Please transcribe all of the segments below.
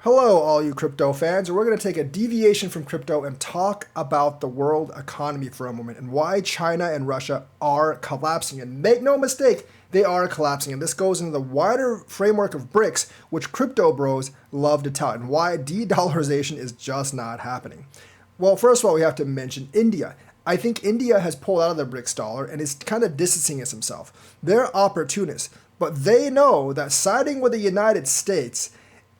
Hello, all you crypto fans. We're going to take a deviation from crypto and talk about the world economy for a moment and why China and Russia are collapsing. And make no mistake, they are collapsing. And this goes into the wider framework of BRICS, which crypto bros love to tout, and why de-dollarization is just not happening. Well, first of all, we have to mention India. I think India has pulled out of the BRICS dollar and is kind of distancing itself. They're opportunists, but they know that siding with the United States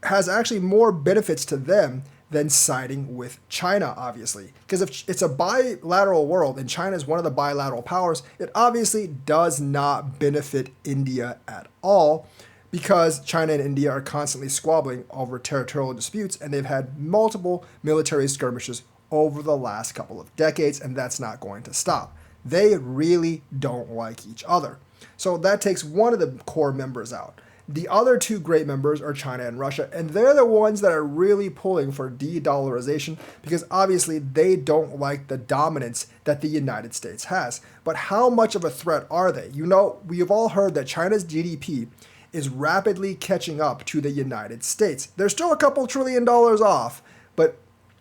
has actually more benefits to them than siding with China, obviously. Because if it's a bilateral world and China is one of the bilateral powers, it obviously does not benefit India at all because China and India are constantly squabbling over territorial disputes and they've had multiple military skirmishes over the last couple of decades, and that's not going to stop. They really don't like each other. So that takes one of the core members out. The other two great members are China and Russia, and they're the ones that are really pulling for de-dollarization because obviously they don't like the dominance that the United States has. But how much of a threat are they? You know, we have all heard that China's GDP is rapidly catching up to the United States. They're still a couple $1 trillion off, but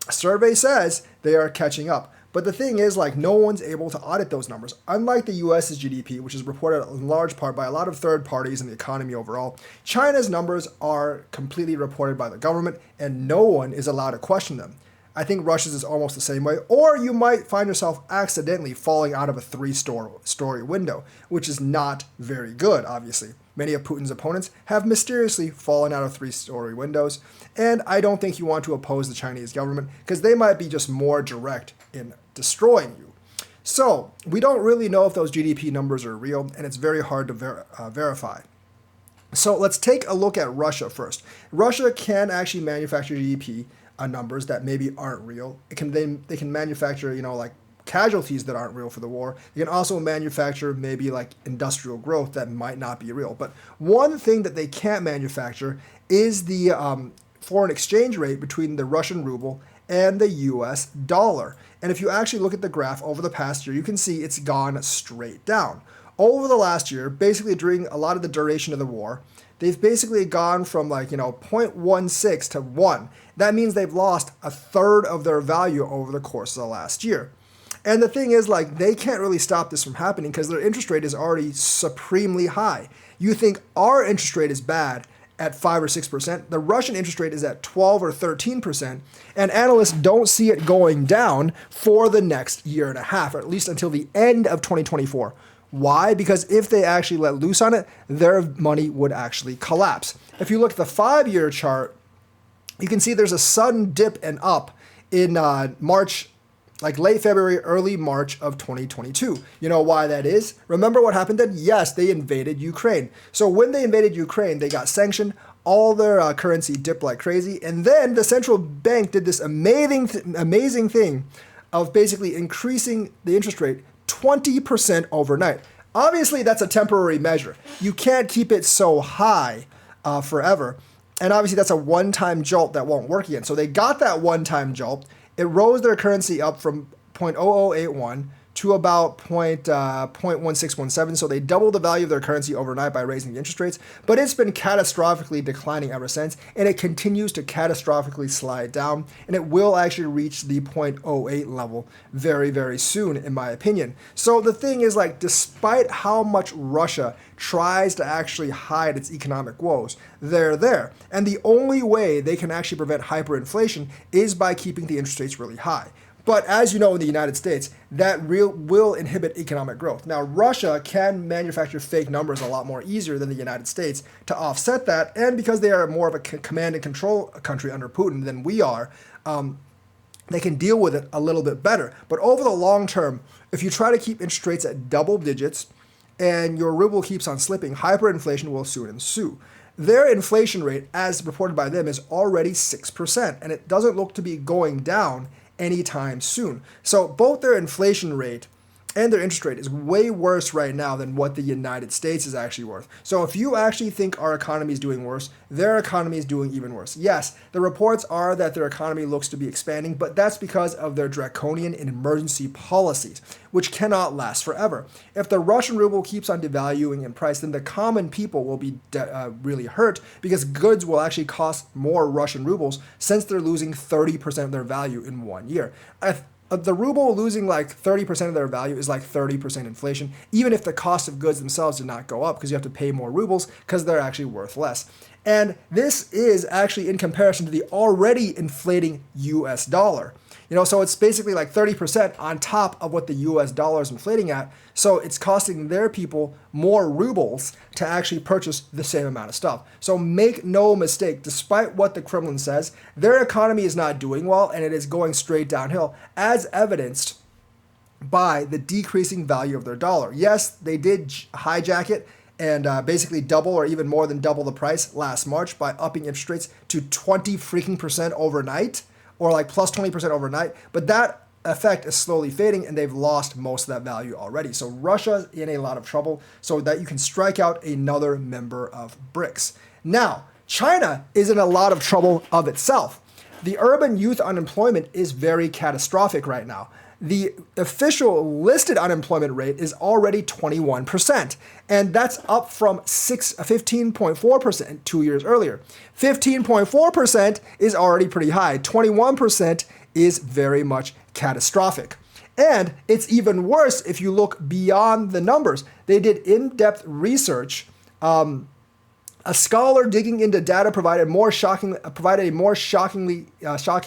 a survey says they are catching up. But the thing is, no one's able to audit those numbers. Unlike the US's GDP, which is reported in large part by a lot of third parties in the economy overall, China's numbers are completely reported by the government, and no one is allowed to question them. I think Russia's is almost the same way, or you might find yourself accidentally falling out of a three-story window, which is not very good, obviously. Many of Putin's opponents have mysteriously fallen out of three-story windows, and I don't think you want to oppose the Chinese government because they might be just more direct in destroying you. So we don't really know if those GDP numbers are real, and it's very hard to verify. So let's take a look at Russia first. Russia can actually manufacture GDP numbers that maybe aren't real. They can manufacture, casualties that aren't real for the war. They can also manufacture maybe industrial growth that might not be real. But one thing that they can't manufacture is the foreign exchange rate between the Russian ruble and the US dollar. And if you actually look at the graph over the past year, you can see it's gone straight down. Over the last year, basically during a lot of the duration of the war, they've basically gone from 0.16 to 1. That means they've lost a third of their value over the course of the last year. And the thing is, they can't really stop this from happening because their interest rate is already supremely high. You think our interest rate is bad at 5 or 6%. The Russian interest rate is at 12 or 13%, and analysts don't see it going down for the next year and a half, or at least until the end of 2024. Why? Because if they actually let loose on it, their money would actually collapse. If you look at the 5-year chart, you can see there's a sudden dip and up in March, late February, early March of 2022. You know why that is? Remember what happened then? Yes, they invaded Ukraine. So when they invaded Ukraine, they got sanctioned. All their currency dipped like crazy. And then the central bank did this amazing thing of basically increasing the interest rate 20% overnight. Obviously, that's a temporary measure. You can't keep it so high forever. And obviously, that's a one-time jolt that won't work again. So they got that one-time jolt. It rose their currency up from 0.0081 to about 0.1617. So they doubled the value of their currency overnight by raising the interest rates. But it's been catastrophically declining ever since, and it continues to catastrophically slide down. And it will actually reach the 0.08 level very, very soon, in my opinion. So the thing is, despite how much Russia tries to actually hide its economic woes, they're there. And the only way they can actually prevent hyperinflation is by keeping the interest rates really high. But as you know, in the United States, that will inhibit economic growth. Now, Russia can manufacture fake numbers a lot more easier than the United States to offset that. And because they are more of a command and control country under Putin than we are, they can deal with it a little bit better. But over the long term, if you try to keep interest rates at double digits and your ruble keeps on slipping, hyperinflation will soon ensue. Their inflation rate, as reported by them, is already 6%, and it doesn't look to be going down anytime soon. So both their inflation rate And their interest rate is way worse right now than what the United States is actually worth. So if you actually think our economy is doing worse, their economy is doing even worse. Yes, the reports are that their economy looks to be expanding, but that's because of their draconian and emergency policies, which cannot last forever. If the Russian ruble keeps on devaluing in price, then the common people will be really hurt because goods will actually cost more Russian rubles since they're losing 30% of their value in 1 year. The ruble losing like 30% of their value is like 30% inflation, even if the cost of goods themselves did not go up because you have to pay more rubles because they're actually worth less. And this is actually in comparison to the already inflating US dollar. So it's basically like 30% on top of what the US dollar is inflating at. So it's costing their people more rubles to actually purchase the same amount of stuff. So make no mistake, despite what the Kremlin says, their economy is not doing well and it is going straight downhill, as evidenced by the decreasing value of their dollar. Yes, they did hijack it and basically double or even more than double the price last March by upping interest rates to 20% overnight, or like plus 20% overnight. But that effect is slowly fading and they've lost most of that value already. So Russia's in a lot of trouble so that you can strike out another member of BRICS. Now, China is in a lot of trouble of itself. The urban youth unemployment is very catastrophic right now. The official listed unemployment rate is already 21%, and that's up from 15.4% 2 years earlier. 15.4% is already pretty high. 21% is very much catastrophic. And it's even worse if you look beyond the numbers. They did in-depth research. A scholar digging into data provided a more shocking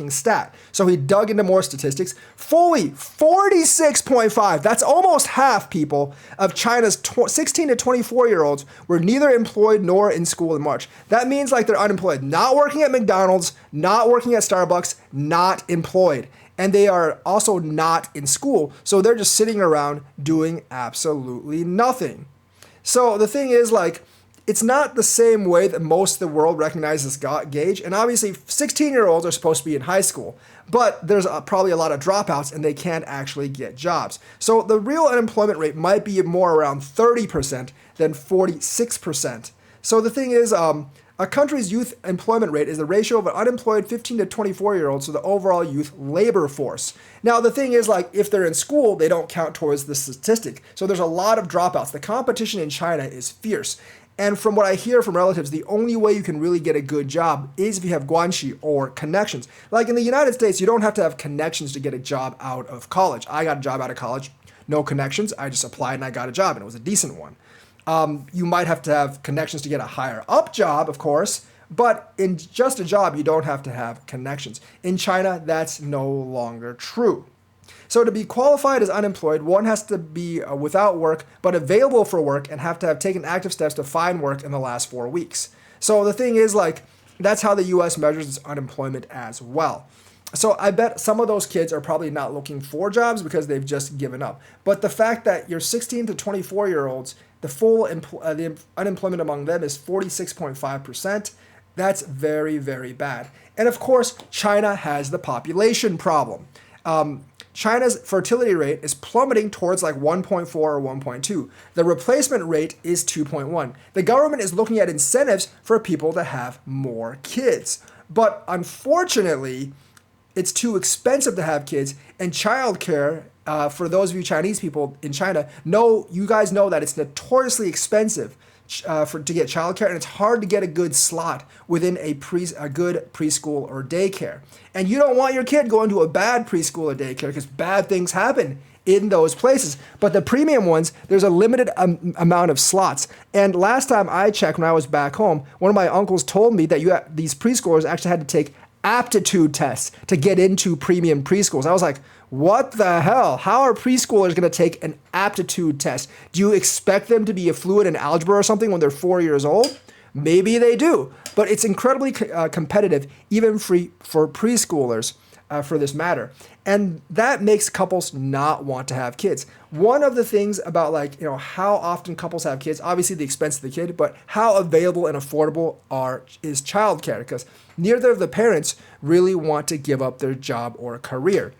stat. So he dug into more statistics. Fully 46.5, that's almost half, people, of China's 16 to 24-year-olds were neither employed nor in school in March. That means like they're unemployed, not working at McDonald's, not working at Starbucks, not employed. And they are also not in school. So they're just sitting around doing absolutely nothing. So the thing is, like, it's not the same way that most of the world recognizes gauge. And obviously, 16-year-olds are supposed to be in high school, but there's probably a lot of dropouts and they can't actually get jobs. So the real unemployment rate might be more around 30% than 46%. So the thing is, a country's youth employment rate is the ratio of an unemployed 15 to 24-year-olds to the overall youth labor force. Now, the thing is, like, if they're in school, they don't count towards the statistic. So there's a lot of dropouts. The competition in China is fierce. And from what I hear from relatives, the only way you can really get a good job is if you have guanxi or connections. Like in the United States, you don't have to have connections to get a job out of college. I got a job out of college, no connections. I just applied and I got a job, and it was a decent one. You might have to have connections to get a higher up job, of course, but in just a job, you don't have to have connections. In China, that's no longer true. So to be qualified as unemployed, one has to be without work, but available for work and have to have taken active steps to find work in the last 4 weeks. So the thing is, like, that's how the US measures its unemployment as well. So I bet some of those kids are probably not looking for jobs because they've just given up. But the fact that your 16 to 24-year-olds, the unemployment among them is 46.5%, that's very, very bad. And of course, China has the population problem. China's fertility rate is plummeting towards like 1.4 or 1.2. The replacement rate is 2.1. The government is looking at incentives for people to have more kids. But unfortunately, it's too expensive to have kids, and childcare, for those of you Chinese people in China, you guys know that it's notoriously expensive to get childcare, and it's hard to get a good slot within a good preschool or daycare. And you don't want your kid going to a bad preschool or daycare because bad things happen in those places. But the premium ones, there's a limited amount of slots. And last time I checked, when I was back home, one of my uncles told me that these preschoolers actually had to take aptitude tests to get into premium preschools. I was like, what the hell? How are preschoolers going to take an aptitude test? Do you expect them to be fluent in algebra or something when they're 4 years old? Maybe they do, but it's incredibly competitive, even for preschoolers, for this matter. And that makes couples not want to have kids. One of the things about how often couples have kids, obviously the expense of the kid, but how available and affordable is childcare, because neither of the parents really want to give up their job or career.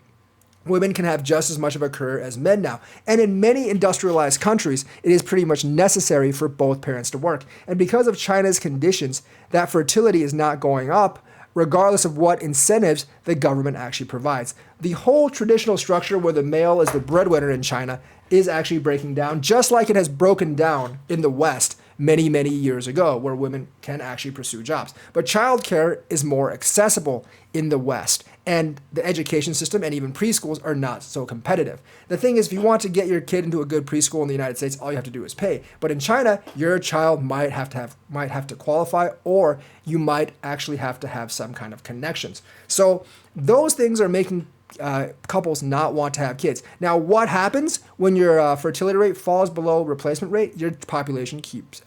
women can have just as much of a career as men now. And in many industrialized countries, it is pretty much necessary for both parents to work. And because of China's conditions, that fertility is not going up, regardless of what incentives the government actually provides. The whole traditional structure where the male is the breadwinner in China is actually breaking down, just like it has broken down in the West many, many years ago, where women can actually pursue jobs. But childcare is more accessible in the West, and the education system and even preschools are not so competitive. The thing is, if you want to get your kid into a good preschool in the United States, all you have to do is pay. But in China, your child might have to qualify, or you might actually have to have some kind of connections. So those things are making couples not want to have kids. Now, what happens when your fertility rate falls below replacement rate? Your population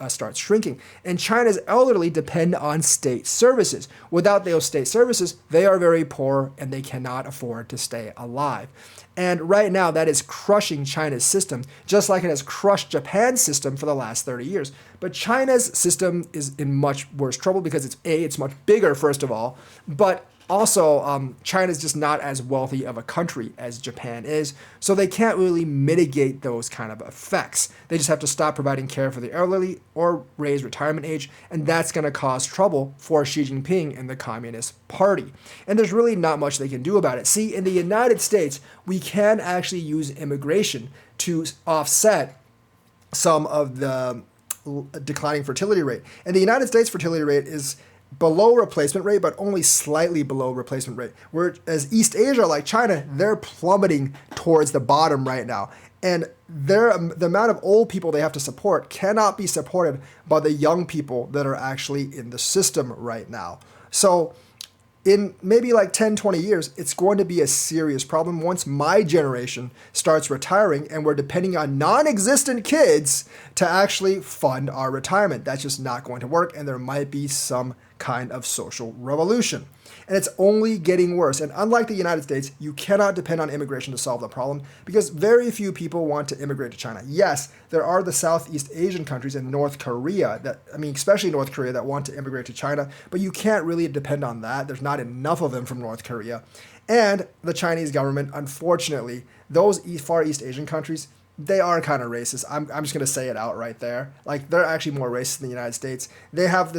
starts shrinking. And China's elderly depend on state services. Without those state services, they are very poor and they cannot afford to stay alive. And right now, that is crushing China's system, just like it has crushed Japan's system for the last 30 years. But China's system is in much worse trouble because it's much bigger, first of all, but also, China's just not as wealthy of a country as Japan is, so they can't really mitigate those kind of effects. They just have to stop providing care for the elderly or raise retirement age, and that's going to cause trouble for Xi Jinping and the Communist Party. And there's really not much they can do about it. See, in the United States, we can actually use immigration to offset some of the declining fertility rate. And the United States fertility rate is below replacement rate, but only slightly below replacement rate. Whereas East Asia, like China, they're plummeting towards the bottom right now. And the amount of old people they have to support cannot be supported by the young people that are actually in the system right now. So in maybe like 10, 20 years, it's going to be a serious problem once my generation starts retiring and we're depending on non-existent kids to actually fund our retirement. That's just not going to work, and there might be some kind of social revolution. And it's only getting worse. And unlike the United States, you cannot depend on immigration to solve the problem because very few people want to immigrate to China. Yes, there are the Southeast Asian countries and North Korea especially North Korea, that want to immigrate to China, but you can't really depend on that. There's not enough of them from North Korea. And the Chinese government, unfortunately, those Far East Asian countries, they are kind of racist. I'm just gonna say it out right there. Like, they're actually more racist than the United States. They have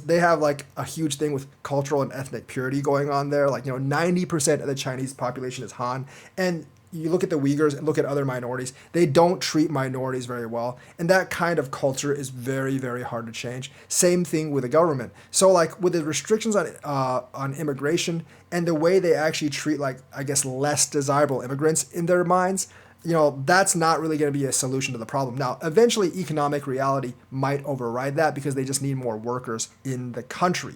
they have like a huge thing with cultural and ethnic purity going on there. Like, 90% of the Chinese population is Han, and you look at the Uyghurs and look at other minorities, they don't treat minorities very well. And that kind of culture is very, very hard to change. Same thing with the government. So like with the restrictions on immigration and the way they actually treat, like, I guess, less desirable immigrants in their minds, that's not really going to be a solution to the problem. Now, eventually economic reality might override that because they just need more workers in the country.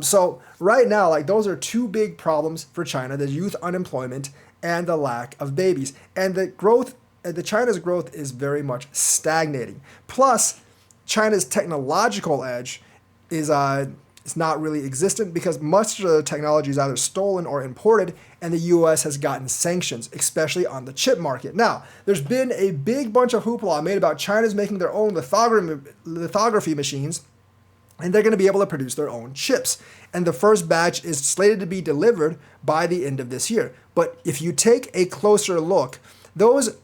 So right now, like, those are two big problems for China: the youth unemployment and the lack of babies. And the China's growth is very much stagnating. Plus, China's technological edge is not really existent because much of the technology is either stolen or imported, and the U.S. has gotten sanctions, especially on the chip market. Now, there's been a big bunch of hoopla made about China's making their own lithography machines, and they're going to be able to produce their own chips. And the first batch is slated to be delivered by the end of this year. But if you take a closer look, those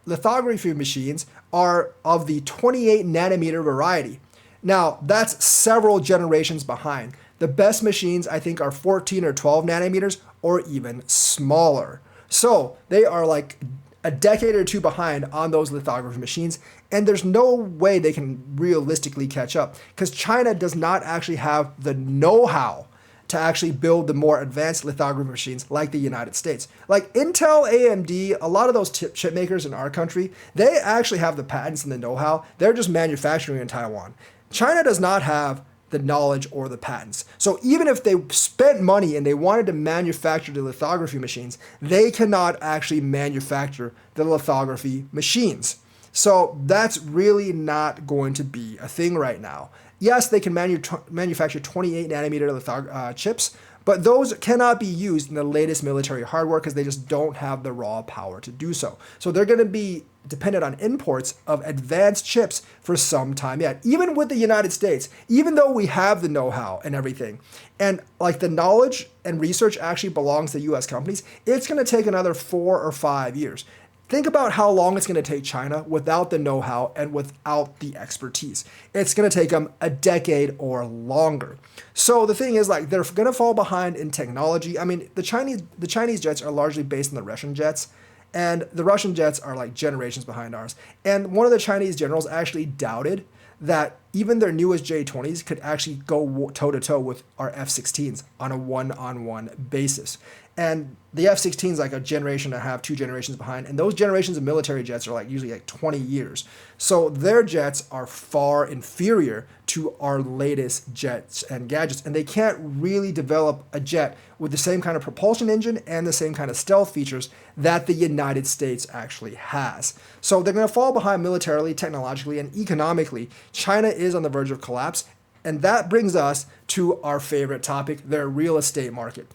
lithography machines are of the 28 nanometer variety. Now, that's several generations behind. The best machines, I think, are 14 or 12 nanometers or even smaller. So they are like a decade or two behind on those lithography machines, and there's no way they can realistically catch up because China does not actually have the know-how to actually build the more advanced lithography machines like the United States. Like Intel, AMD, a lot of those chip makers in our country, they actually have the patents and the know-how. They're just manufacturing in Taiwan. China does not have the knowledge or the patents. So even if they spent money and they wanted to manufacture the lithography machines, they cannot actually manufacture the lithography machines. So that's really not going to be a thing right now. Yes, they can manufacture 28 nanometer chips, but those cannot be used in the latest military hardware because they just don't have the raw power to do so. So they're going to be dependent on imports of advanced chips for some time yet. Even with the United States, even though we have the know-how and everything, and like the knowledge and research actually belongs to US companies, it's going to take another 4 or 5 years. Think about how long it's going to take China without the know-how and without the expertise. It's going to take them a decade or longer. So the thing is, like, they're going to fall behind in technology. I mean, the Chinese jets are largely based on the Russian jets, and the Russian jets are like generations behind ours. And one of the Chinese generals actually doubted that even their newest J-20s could actually go toe-to-toe with our F-16s on a one-on-one basis. And the F-16 is like a generation and a half, 2 generations behind. And those generations of military jets are like usually like 20 years. So their jets are far inferior to our latest jets and gadgets. And they can't really develop a jet with the same kind of propulsion engine and the same kind of stealth features that the United States actually has. So they're going to fall behind militarily, technologically, and economically. China is on the verge of collapse. And that brings us to our favorite topic, their real estate market.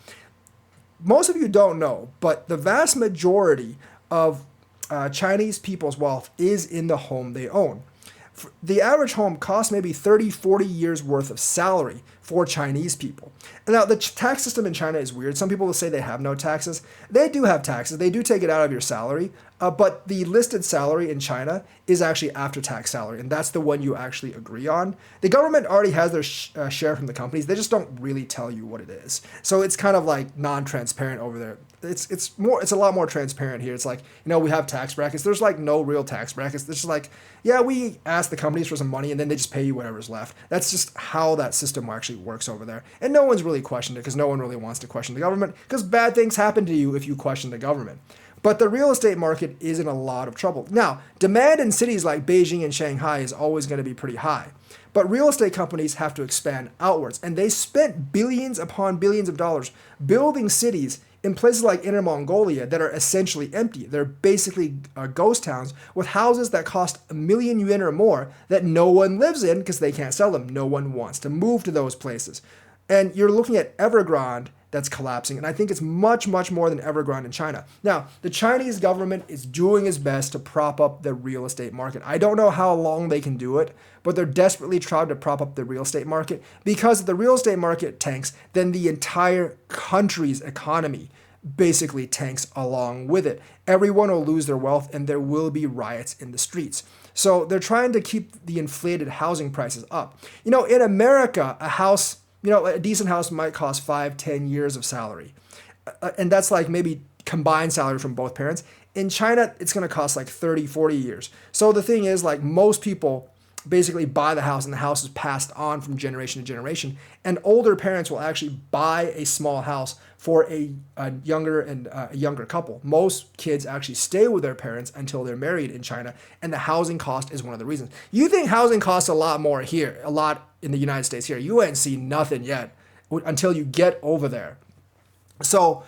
Most of you don't know, but the vast majority of Chinese people's wealth is in the home they own. The average home costs maybe 30, 40 years worth of salary for Chinese people. And now, the tax system in China is weird. Some people will say they have no taxes. They do have taxes. They do take it out of your salary. But the listed salary in China is actually after-tax salary, and that's the one you actually agree on. The government already has their share from the companies. They just don't really tell you what it is. So it's kind of like non-transparent over there. It's a lot more transparent here. It's like, we have tax brackets. There's like no real tax brackets. It's just like, yeah, we ask the companies for some money and then they just pay you whatever's left. That's just how that system actually works over there. And no one's really questioned it because no one really wants to question the government because bad things happen to you if you question the government. But the real estate market is in a lot of trouble. Now, demand in cities like Beijing and Shanghai is always going to be pretty high. But real estate companies have to expand outwards. And they spent billions upon billions of dollars building cities in places like Inner Mongolia that are essentially empty. They're basically ghost towns with houses that cost 1,000,000 yuan or more that no one lives in because they can't sell them. No one wants to move to those places. And you're looking at Evergrande that's collapsing. And I think it's much, much more than Evergrande in China. Now, the Chinese government is doing its best to prop up the real estate market. I don't know how long they can do it, but they're desperately trying to prop up the real estate market because if the real estate market tanks, then the entire country's economy basically tanks along with it. Everyone will lose their wealth and there will be riots in the streets. So they're trying to keep the inflated housing prices up. In America, a decent house might cost 5, 10 years of salary. And that's like maybe combined salary from both parents. In China, it's going to cost like 30, 40 years. So the thing is, like, most people basically buy the house and the house is passed on from generation to generation. And older parents will actually buy a small house for a younger couple. Most kids actually stay with their parents until they're married in China. And the housing cost is one of the reasons. You think housing costs a lot more here, a lot in the United States here. You ain't seen nothing yet until you get over there. So,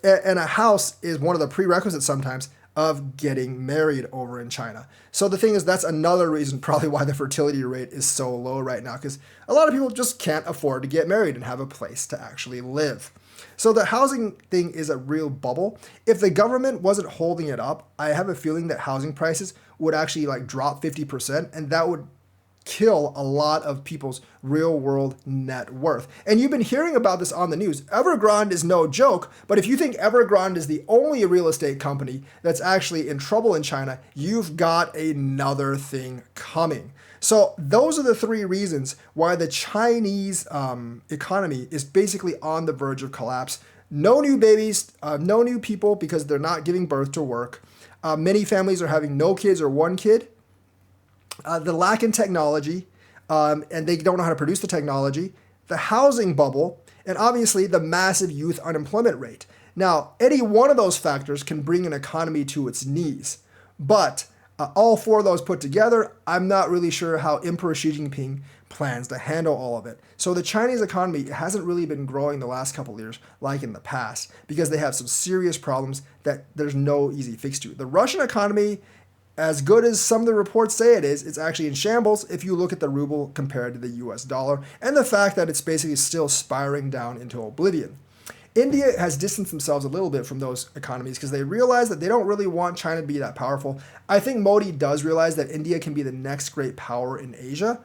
and a house is one of the prerequisites sometimes of getting married over in China. So the thing is, that's another reason probably why the fertility rate is so low right now, because a lot of people just can't afford to get married and have a place to actually live. So the housing thing is a real bubble. If the government wasn't holding it up, I have a feeling that housing prices would actually like drop 50%, and that would kill a lot of people's real world net worth. And you've been hearing about this on the news. Evergrande is no joke, but if you think Evergrande is the only real estate company that's actually in trouble in China, you've got another thing coming. So those are the 3 reasons why the Chinese economy is basically on the verge of collapse. No new babies, no new people because they're not giving birth to work. Many families are having no kids or 1 kid. The lack in technology, and they don't know how to produce the technology, the housing bubble, and obviously the massive youth unemployment rate. Now, any one of those factors can bring an economy to its knees, but all 4 of those put together, I'm not really sure how Emperor Xi Jinping plans to handle all of it. So the Chinese economy hasn't really been growing the last couple of years like in the past because they have some serious problems that there's no easy fix to. The Russian economy as good as some of the reports say it is, it's actually in shambles if you look at the ruble compared to the US dollar and the fact that it's basically still spiraling down into oblivion. India has distanced themselves a little bit from those economies because they realize that they don't really want China to be that powerful. I think Modi does realize that India can be the next great power in Asia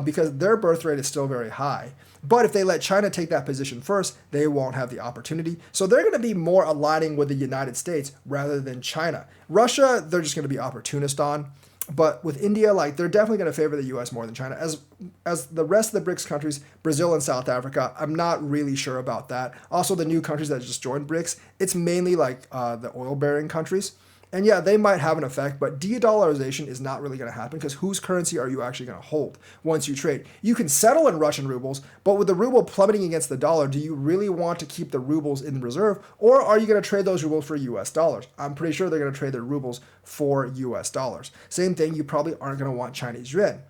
because their birth rate is still very high. But if they let China take that position first, they won't have the opportunity. So they're going to be more aligning with the United States rather than China. Russia, they're just going to be opportunist on. But with India, like they're definitely going to favor the U.S. more than China. As the rest of the BRICS countries, Brazil and South Africa, I'm not really sure about that. Also, the new countries that just joined BRICS, it's mainly like the oil-bearing countries. And yeah, they might have an effect, but de-dollarization is not really going to happen because whose currency are you actually going to hold once you trade? You can settle in Russian rubles, but with the ruble plummeting against the dollar, do you really want to keep the rubles in reserve, or are you going to trade those rubles for US dollars? I'm pretty sure they're going to trade their rubles for US dollars. Same thing, you probably aren't going to want Chinese yuan.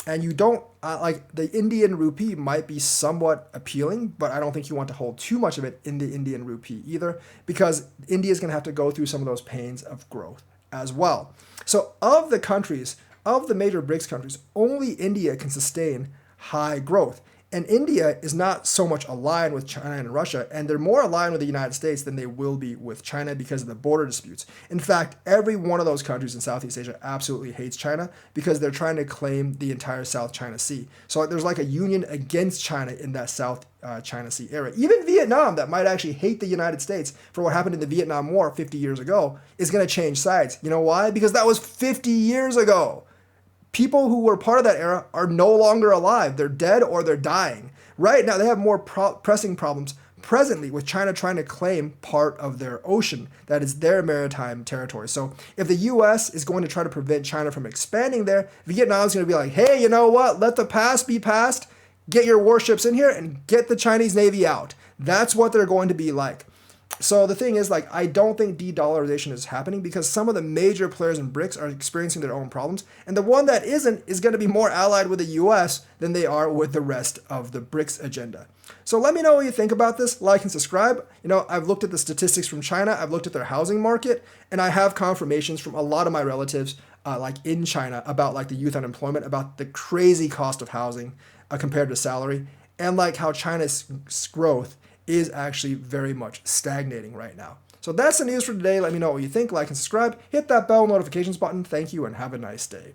And you don't, like the Indian rupee might be somewhat appealing, but I don't think you want to hold too much of it in the Indian rupee either, because India is going to have to go through some of those pains of growth as well. So of the countries, of the major BRICS countries, only India can sustain high growth. And India is not so much aligned with China and Russia, and they're more aligned with the United States than they will be with China because of the border disputes. In fact, every one of those countries in Southeast Asia absolutely hates China because they're trying to claim the entire South China Sea. So there's like a union against China in that South China Sea area. Even Vietnam, that might actually hate the United States for what happened in the Vietnam War 50 years ago, is going to change sides. You know why? Because that was 50 years ago. People who were part of that era are no longer alive. They're dead or they're dying. Right now, they have more pressing problems presently with China trying to claim part of their ocean that is their maritime territory. So if the U.S. is going to try to prevent China from expanding there, Vietnam's going to be like, hey, you know what? Let the past be past. Get your warships in here and get the Chinese Navy out. That's what they're going to be like. So the thing is, like, I don't think de-dollarization is happening because some of the major players in BRICS are experiencing their own problems. And the one that isn't is going to be more allied with the US than they are with the rest of the BRICS agenda. So let me know what you think about this. Like and subscribe. You know, I've looked at the statistics from China. I've looked at their housing market. And I have confirmations from a lot of my relatives, like in China, about like the youth unemployment, about the crazy cost of housing compared to salary, and like how China's growth is actually very much stagnating right now. So that's the news for today. Let me know what you think. Like and subscribe. Hit that bell notifications button. Thank you and have a nice day.